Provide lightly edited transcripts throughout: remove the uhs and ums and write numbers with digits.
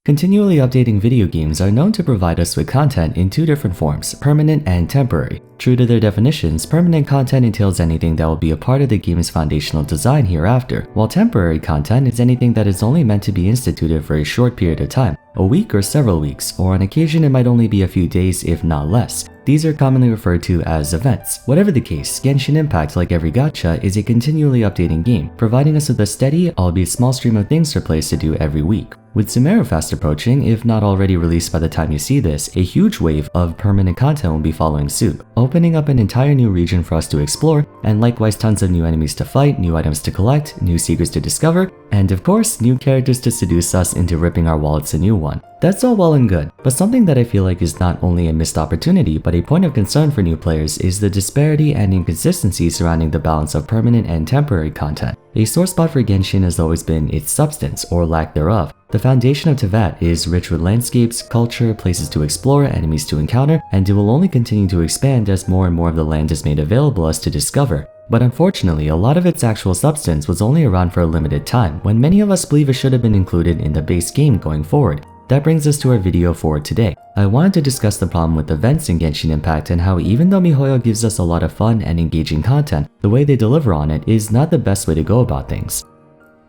Continually updating video games are known to provide us with content in two different forms, permanent and temporary. True to their definitions, permanent content entails anything that will be a part of the game's foundational design hereafter, while temporary content is anything that is only meant to be instituted for a short period of time, a week or several weeks, or on occasion it might only be a few days if not less. These are commonly referred to as events. Whatever the case, Genshin Impact, like every gacha, is a continually updating game, providing us with a steady, albeit small stream of things for players to do every week. With Sumeru fast approaching, if not already released by the time you see this, a huge wave of permanent content will be following suit, opening up an entire new region for us to explore, and likewise tons of new enemies to fight, new items to collect, new secrets to discover, and of course, new characters to seduce us into ripping our wallets a new one. That's all well and good, but something that I feel like is not only a missed opportunity but a point of concern for new players is the disparity and inconsistency surrounding the balance of permanent and temporary content. A sore spot for Genshin has always been its substance, or lack thereof. The foundation of Teyvat is rich with landscapes, culture, places to explore, enemies to encounter, and it will only continue to expand as more and more of the land is made available us to discover. But unfortunately, a lot of its actual substance was only around for a limited time, when many of us believe it should have been included in the base game going forward. That brings us to our video for today. I wanted to discuss the problem with events in Genshin Impact and how even though miHoYo gives us a lot of fun and engaging content, the way they deliver on it is not the best way to go about things.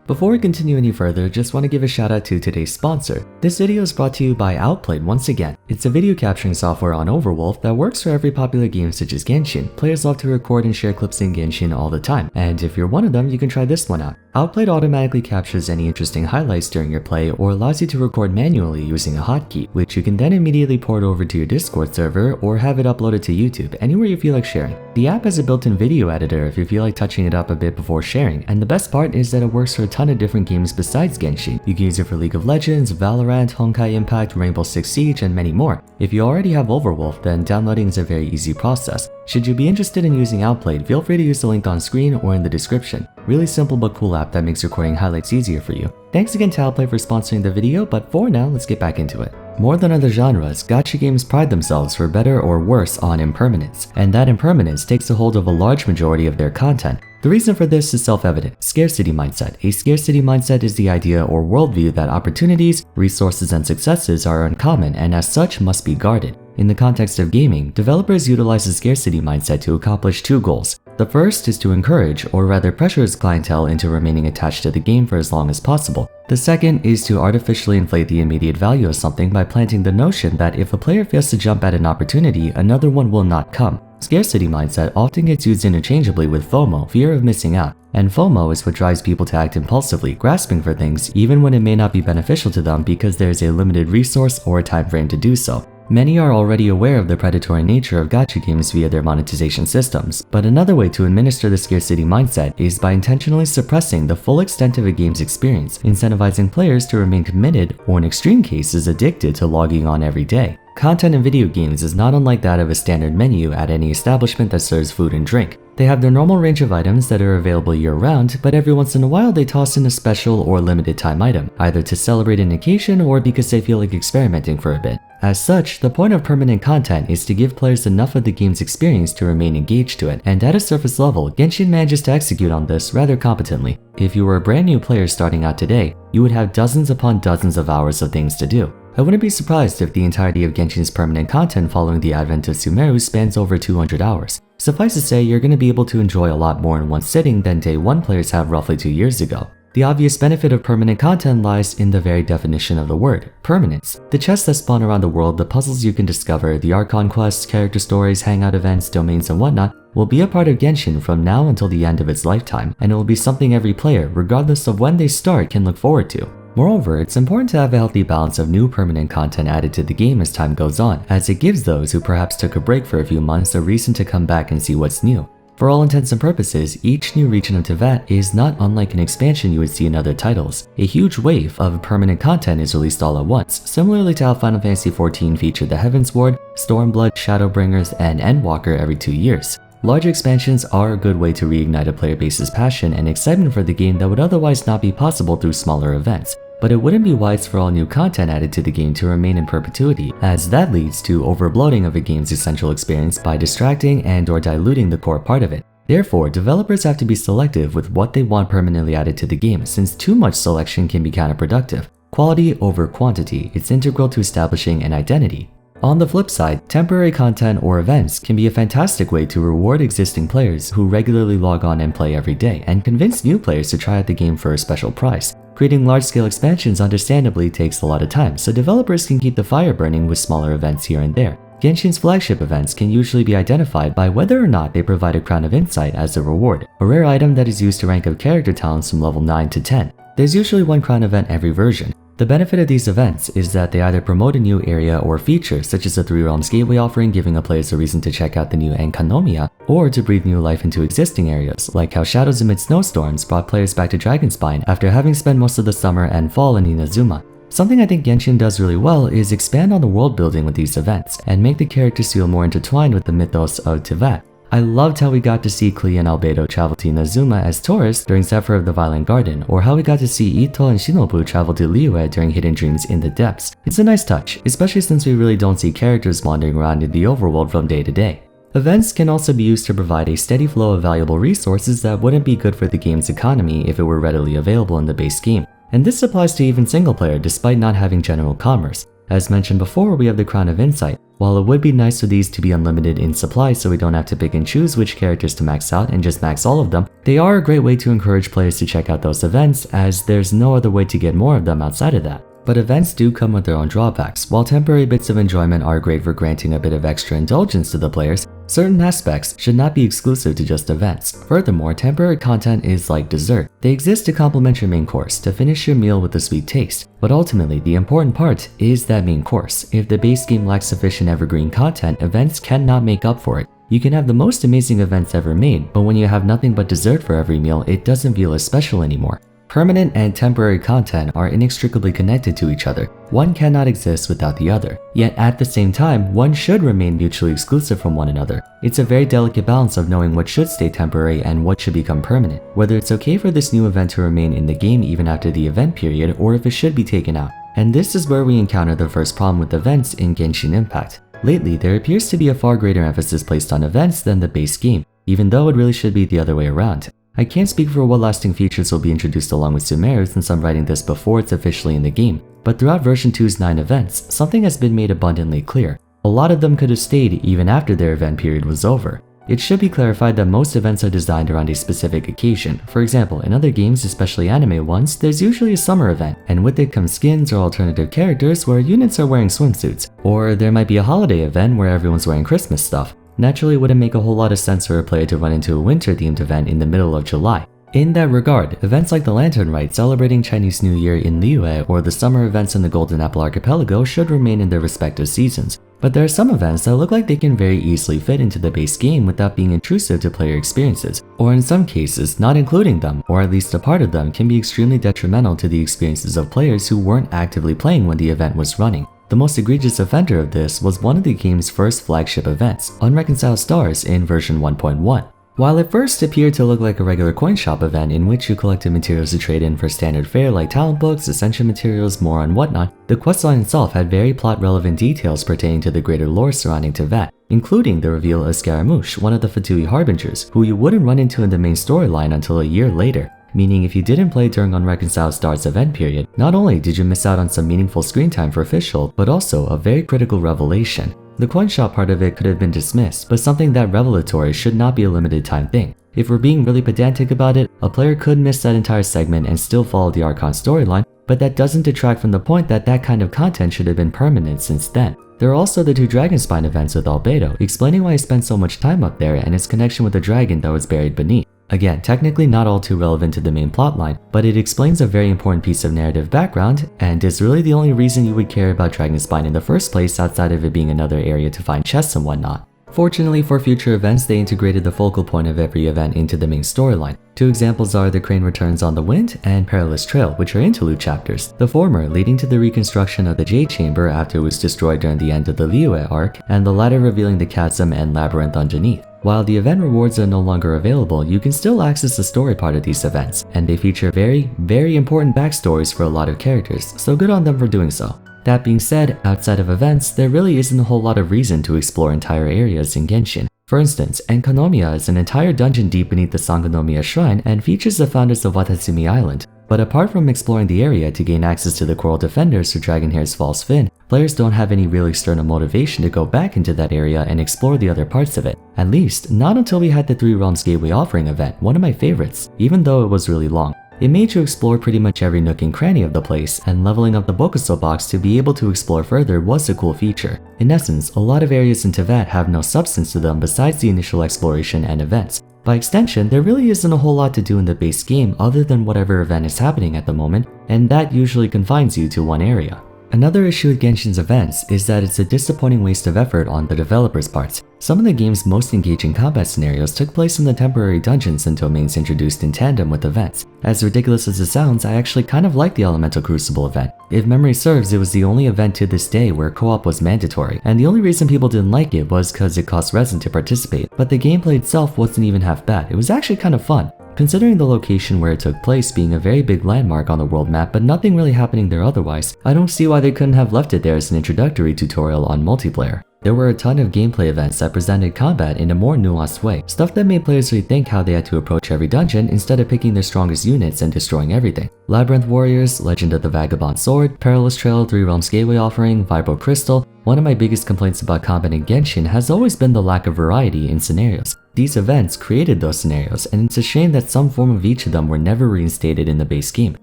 Before we continue any further, just want to give a shout out to today's sponsor. This video is brought to you by Outplayed once again. It's a video capturing software on Overwolf that works for every popular game such as Genshin. Players love to record and share clips in Genshin all the time, and if you're one of them, you can try this one out. Outplayed automatically captures any interesting highlights during your play or allows you to record manually using a hotkey, which you can then immediately port over to your Discord server or have it uploaded to YouTube, anywhere you feel like sharing. The app has a built-in video editor if you feel like touching it up a bit before sharing, and the best part is that it works for a ton of different games besides Genshin. You can use it for League of Legends, Valorant, Honkai Impact, Rainbow Six Siege, and many more. If you already have Overwolf, then downloading is a very easy process. Should you be interested in using Outplayed, feel free to use the link on screen or in the description. Really simple but cool app that makes recording highlights easier for you. Thanks again to Outplayed for sponsoring the video, but for now, let's get back into it. More than other genres, gacha games pride themselves for better or worse on impermanence, and that impermanence takes a hold of a large majority of their content. The reason for this is self-evident: scarcity mindset. A scarcity mindset is the idea or worldview that opportunities, resources, and successes are uncommon and as such must be guarded. In the context of gaming, developers utilize the scarcity mindset to accomplish two goals. The first is to encourage, or rather pressure its clientele into remaining attached to the game for as long as possible. The second is to artificially inflate the immediate value of something by planting the notion that if a player fails to jump at an opportunity, another one will not come. Scarcity mindset often gets used interchangeably with FOMO, fear of missing out, and FOMO is what drives people to act impulsively, grasping for things even when it may not be beneficial to them because there is a limited resource or a time frame to do so. Many are already aware of the predatory nature of gacha games via their monetization systems, but another way to administer the scarcity mindset is by intentionally suppressing the full extent of a game's experience, incentivizing players to remain committed or in extreme cases addicted to logging on every day. Content in video games is not unlike that of a standard menu at any establishment that serves food and drink. They have their normal range of items that are available year-round, but every once in a while they toss in a special or limited time item, either to celebrate an occasion or because they feel like experimenting for a bit. As such, the point of permanent content is to give players enough of the game's experience to remain engaged to it, and at a surface level, Genshin manages to execute on this rather competently. If you were a brand new player starting out today, you would have dozens upon dozens of hours of things to do. I wouldn't be surprised if the entirety of Genshin's permanent content following the advent of Sumeru spans over 200 hours. Suffice to say, you're going to be able to enjoy a lot more in one sitting than day one players have roughly 2 years ago. The obvious benefit of permanent content lies in the very definition of the word, permanence. The chests that spawn around the world, the puzzles you can discover, the Archon quests, character stories, hangout events, domains, and whatnot will be a part of Genshin from now until the end of its lifetime, and it will be something every player, regardless of when they start, can look forward to. Moreover, it's important to have a healthy balance of new permanent content added to the game as time goes on, as it gives those who perhaps took a break for a few months a reason to come back and see what's new. For all intents and purposes, each new region of Teyvat is not unlike an expansion you would see in other titles. A huge wave of permanent content is released all at once, similarly to how Final Fantasy XIV featured the Heaven's Ward, Stormblood, Shadowbringers, and Endwalker every 2 years. Large expansions are a good way to reignite a player base's passion and excitement for the game that would otherwise not be possible through smaller events. But it wouldn't be wise for all new content added to the game to remain in perpetuity, as that leads to overbloating of a game's essential experience by distracting and/or diluting the core part of it. Therefore, developers have to be selective with what they want permanently added to the game, since too much selection can be counterproductive. Quality over quantity, it's integral to establishing an identity. On the flip side, temporary content or events can be a fantastic way to reward existing players who regularly log on and play every day, and convince new players to try out the game for a special price. Creating large-scale expansions understandably takes a lot of time, so developers can keep the fire burning with smaller events here and there. Genshin's flagship events can usually be identified by whether or not they provide a Crown of Insight as a reward, a rare item that is used to rank up character talents from level 9 to 10. There's usually one Crown event every version. The benefit of these events is that they either promote a new area or feature, such as the Three Realms Gateway offering giving a players a reason to check out the new Enkanomiya, or to breathe new life into existing areas, like how Shadows Amid Snowstorms brought players back to Dragonspine after having spent most of the summer and fall in Inazuma. Something I think Genshin does really well is expand on the world building with these events, and make the characters feel more intertwined with the mythos of Teyvat. I loved how we got to see Klee and Albedo travel to Inazuma as tourists during Zephyr of the Violent Garden, or how we got to see Ito and Shinobu travel to Liyue during Hidden Dreams in the Depths. It's a nice touch, especially since we really don't see characters wandering around in the overworld from day to day. Events can also be used to provide a steady flow of valuable resources that wouldn't be good for the game's economy if it were readily available in the base game. And this applies to even single player despite not having general commerce. As mentioned before, we have the Crown of Insight. While it would be nice for these to be unlimited in supply so we don't have to pick and choose which characters to max out and just max all of them, they are a great way to encourage players to check out those events, as there's no other way to get more of them outside of that. But events do come with their own drawbacks. While temporary bits of enjoyment are great for granting a bit of extra indulgence to the players, certain aspects should not be exclusive to just events. Furthermore, temporary content is like dessert. They exist to complement your main course, to finish your meal with a sweet taste. But ultimately, the important part is that main course. If the base game lacks sufficient evergreen content, events cannot make up for it. You can have the most amazing events ever made, but when you have nothing but dessert for every meal, it doesn't feel as special anymore. Permanent and temporary content are inextricably connected to each other. One cannot exist without the other. Yet at the same time, one should remain mutually exclusive from one another. It's a very delicate balance of knowing what should stay temporary and what should become permanent. Whether it's okay for this new event to remain in the game even after the event period, or if it should be taken out. And this is where we encounter the first problem with events in Genshin Impact. Lately, there appears to be a far greater emphasis placed on events than the base game, even though it really should be the other way around. I can't speak for what lasting features will be introduced along with Sumeru since I'm writing this before it's officially in the game, but throughout version 2's 9 events, something has been made abundantly clear. A lot of them could have stayed even after their event period was over. It should be clarified that most events are designed around a specific occasion. For example, in other games, especially anime ones, there's usually a summer event, and with it comes skins or alternative characters where units are wearing swimsuits. Or there might be a holiday event where everyone's wearing Christmas stuff. Naturally, it wouldn't make a whole lot of sense for a player to run into a winter-themed event in the middle of July. In that regard, events like the Lantern Rite celebrating Chinese New Year in Liyue or the summer events in the Golden Apple Archipelago should remain in their respective seasons. But there are some events that look like they can very easily fit into the base game without being intrusive to player experiences, or in some cases, not including them, or at least a part of them, can be extremely detrimental to the experiences of players who weren't actively playing when the event was running. The most egregious offender of this was one of the game's first flagship events, Unreconciled Stars in version 1.1. While it first appeared to look like a regular coin shop event in which you collected materials to trade in for standard fare like talent books, ascension materials, more and whatnot, the questline itself had very plot-relevant details pertaining to the greater lore surrounding Teyvat, including the reveal of Scaramouche, one of the Fatui Harbingers, who you wouldn't run into in the main storyline until a year later. Meaning if you didn't play during Unreconciled Stars event period, not only did you miss out on some meaningful screen time for official, but also a very critical revelation. The coin shop part of it could have been dismissed, but something that revelatory should not be a limited time thing. If we're being really pedantic about it, a player could miss that entire segment and still follow the Archon storyline, but that doesn't detract from the point that that kind of content should have been permanent since then. There are also the two Dragonspine events with Albedo, explaining why he spent so much time up there and its connection with the dragon that was buried beneath. Again, technically not all too relevant to the main plotline, but it explains a very important piece of narrative background, and is really the only reason you would care about Dragonspine in the first place outside of it being another area to find chests and whatnot. Fortunately for future events, they integrated the focal point of every event into the main storyline. Two examples are the Crane Returns on the Wind and Perilous Trail, which are interlude chapters, the former leading to the reconstruction of the Jade Chamber after it was destroyed during the end of the Liyue arc, and the latter revealing the chasm and labyrinth underneath. While the event rewards are no longer available, you can still access the story part of these events, and they feature very important backstories for a lot of characters, so good on them for doing so. That being said, outside of events, there really isn't a whole lot of reason to explore entire areas in Genshin. For instance, Enkonomiya is an entire dungeon deep beneath the Sangonomiya Shrine and features the founders of Watatsumi Island. But apart from exploring the area to gain access to the Coral Defenders or Dragonhair's false fin, players don't have any real external motivation to go back into that area and explore the other parts of it. At least, not until we had the Three Realms Gateway Offering event, one of my favorites, even though it was really long. It made you explore pretty much every nook and cranny of the place, and leveling up the Bokuso box to be able to explore further was a cool feature. In essence, a lot of areas in Teyvat have no substance to them besides the initial exploration and events. By extension, there really isn't a whole lot to do in the base game other than whatever event is happening at the moment, and that usually confines you to one area. Another issue with Genshin's events is that it's a disappointing waste of effort on the developers' parts. Some of the game's most engaging combat scenarios took place in the temporary dungeons and domains introduced in tandem with events. As ridiculous as it sounds, I actually kind of like the Elemental Crucible event. If memory serves, it was the only event to this day where co-op was mandatory, and the only reason people didn't like it was because it cost resin to participate, but the gameplay itself wasn't even half bad. It was actually kind of fun. Considering the location where it took place being a very big landmark on the world map but nothing really happening there otherwise, I don't see why they couldn't have left it there as an introductory tutorial on multiplayer. There were a ton of gameplay events that presented combat in a more nuanced way, stuff that made players rethink how they had to approach every dungeon instead of picking their strongest units and destroying everything. Labyrinth Warriors, Legend of the Vagabond Sword, Perilous Trail, Three Realms Gateway Offering, Vibro Crystal. One of my biggest complaints about combat in Genshin has always been the lack of variety in scenarios. These events created those scenarios, and it's a shame that some form of each of them were never reinstated in the base game.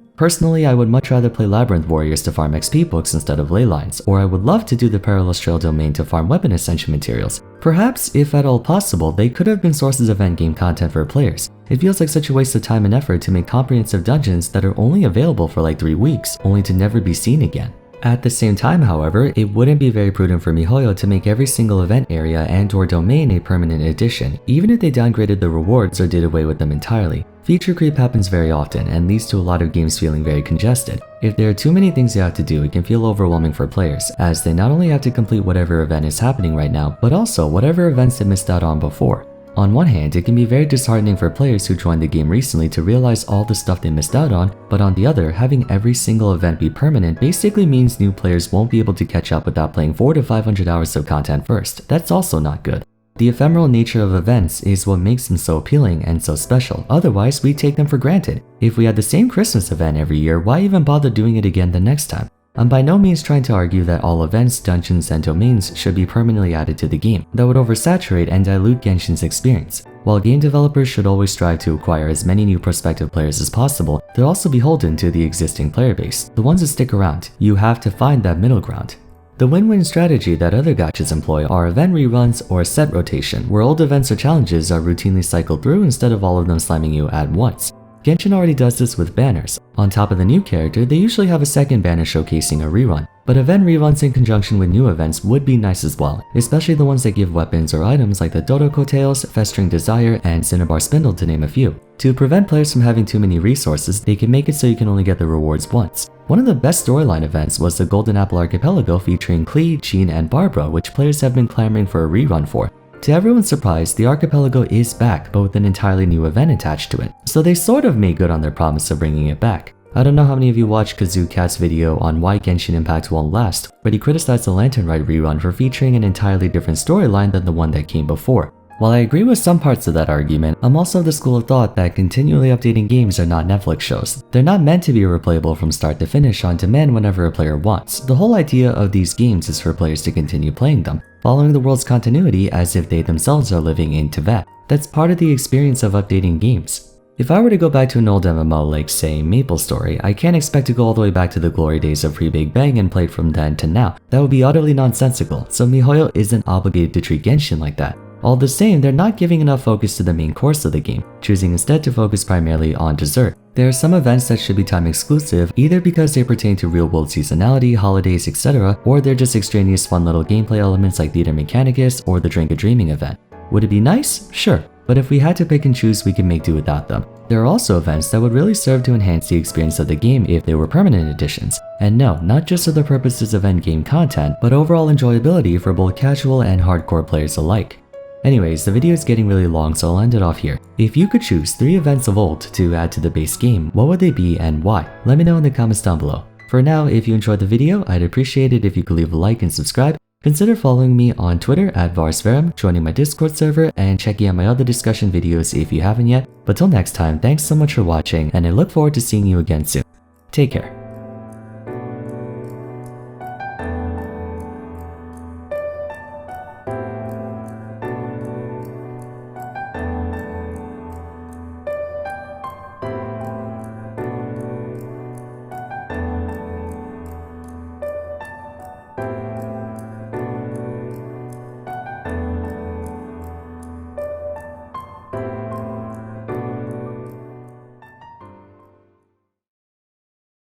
Personally, I would much rather play Labyrinth Warriors to farm XP books instead of ley lines, or I would love to do the Perilous Trail domain to farm weapon ascension materials. Perhaps, if at all possible, they could have been sources of endgame content for players. It feels like such a waste of time and effort to make comprehensive dungeons that are only available for like 3 weeks, only to never be seen again. At the same time, however, it wouldn't be very prudent for MiHoYo to make every single event area and/or domain a permanent addition, even if they downgraded the rewards or did away with them entirely. Feature creep happens very often and leads to a lot of games feeling very congested. If there are too many things you have to do, it can feel overwhelming for players, as they not only have to complete whatever event is happening right now, but also whatever events they missed out on before. On one hand, it can be very disheartening for players who joined the game recently to realize all the stuff they missed out on, but on the other, having every single event be permanent basically means new players won't be able to catch up without playing 400 to 500 hours of content first. That's also not good. The ephemeral nature of events is what makes them so appealing and so special, otherwise we take them for granted. If we had the same Christmas event every year, why even bother doing it again the next time? I'm by no means trying to argue that all events, dungeons, and domains should be permanently added to the game. That would oversaturate and dilute Genshin's experience. While game developers should always strive to acquire as many new prospective players as possible, they're also beholden to the existing player base, the ones that stick around. You have to find that middle ground. The win-win strategy that other gachas employ are event reruns or set rotation, where old events or challenges are routinely cycled through instead of all of them slamming you at once. Genshin already does this with banners. On top of the new character, they usually have a second banner showcasing a rerun. But event reruns in conjunction with new events would be nice as well, especially the ones that give weapons or items like the Dodoko Tails, Festering Desire, and Cinnabar Spindle to name a few. To prevent players from having too many resources, they can make it so you can only get the rewards once. One of the best storyline events was the Golden Apple Archipelago featuring Klee, Jean, and Barbara, which players have been clamoring for a rerun for. To everyone's surprise, the archipelago is back, but with an entirely new event attached to it, so they sort of made good on their promise of bringing it back. I don't know how many of you watched KazooCat's video on why Genshin Impact won't last, but he criticized the Lantern Rite rerun for featuring an entirely different storyline than the one that came before. While I agree with some parts of that argument, I'm also of the school of thought that continually updating games are not Netflix shows. They're not meant to be replayable from start to finish on demand whenever a player wants. The whole idea of these games is for players to continue playing them, following the world's continuity as if they themselves are living in Teyvat. That's part of the experience of updating games. If I were to go back to an old MMO like, say, MapleStory, I can't expect to go all the way back to the glory days of pre-Big Bang and play it from then to now. That would be utterly nonsensical, so MiHoYo isn't obligated to treat Genshin like that. All the same, they're not giving enough focus to the main course of the game, choosing instead to focus primarily on dessert. There are some events that should be time exclusive, either because they pertain to real-world seasonality, holidays, etc., or they're just extraneous fun little gameplay elements like Theater Mechanicus or the Drink a Dreaming event. Would it be nice? Sure, but if we had to pick and choose, we can make do without them. There are also events that would really serve to enhance the experience of the game if they were permanent additions. And no, not just for the purposes of endgame content, but overall enjoyability for both casual and hardcore players alike. Anyways, the video is getting really long, so I'll end it off here. If you could choose 3 events of old to add to the base game, what would they be and why? Let me know in the comments down below. For now, if you enjoyed the video, I'd appreciate it if you could leave a like and subscribe, Consider following me on Twitter at Vars, joining my Discord server, and checking out my other discussion videos if you haven't yet. But till next time, thanks so much for watching, and I look forward to seeing you again soon. Take care.